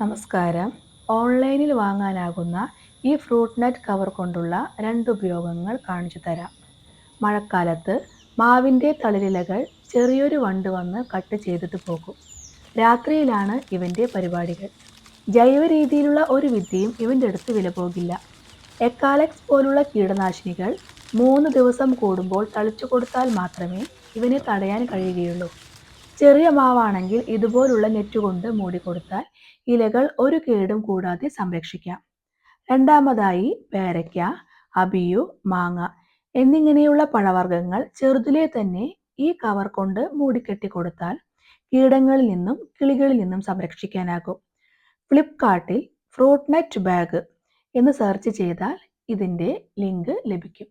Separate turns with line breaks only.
നമസ്കാരം. ഓൺലൈനിൽ വാങ്ങാനാകുന്ന ഈ ഫ്രൂട്ട് നട്ട് കവർ കൊണ്ടുള്ള 2 ഉപയോഗങ്ങൾ കാണിച്ചു തരാം. മഴക്കാലത്ത് മാവിൻ്റെ തളിരിലകൾ ചെറിയൊരു വണ്ട് വന്ന് കട്ട് ചെയ്തിട്ട് പോകും. രാത്രിയിലാണ് ഇവൻ്റെ പരിപാടികൾ. ജൈവ രീതിയിലുള്ള ഒരു വിദ്യയും ഇവൻ്റെ അടുത്ത് വിലപോകില്ല. എക്കാലക്സ് പോലുള്ള കീടനാശിനികൾ 3 ദിവസം കൂടുമ്പോൾ തളിച്ചു കൊടുത്താൽ മാത്രമേ ഇവനെ തടയാൻ കഴിയുകയുള്ളൂ. ചെറിയ മാവാണെങ്കിൽ ഇതുപോലുള്ള നെറ്റ് കൊണ്ട് മൂടിക്കൊടുത്താൽ ഇലകൾ ഒരു കേടും കൂടാതെ സംരക്ഷിക്കാം. രണ്ടാമതായി പേരയ്ക്ക, അബിയു, മാങ്ങ എന്നിങ്ങനെയുള്ള പഴവർഗ്ഗങ്ങൾ ചെറുതിലെ തന്നെ ഈ കവർ കൊണ്ട് മൂടിക്കെട്ടി കൊടുത്താൽ കീടങ്ങളിൽ നിന്നും കിളികളിൽ നിന്നും സംരക്ഷിക്കാനാകും. ഫ്ലിപ്കാർട്ടിൽ ഫ്രൂട്ട് നട്ട് ബാഗ് എന്ന് സെർച്ച് ചെയ്താൽ ഇതിൻ്റെ ലിങ്ക് ലഭിക്കും.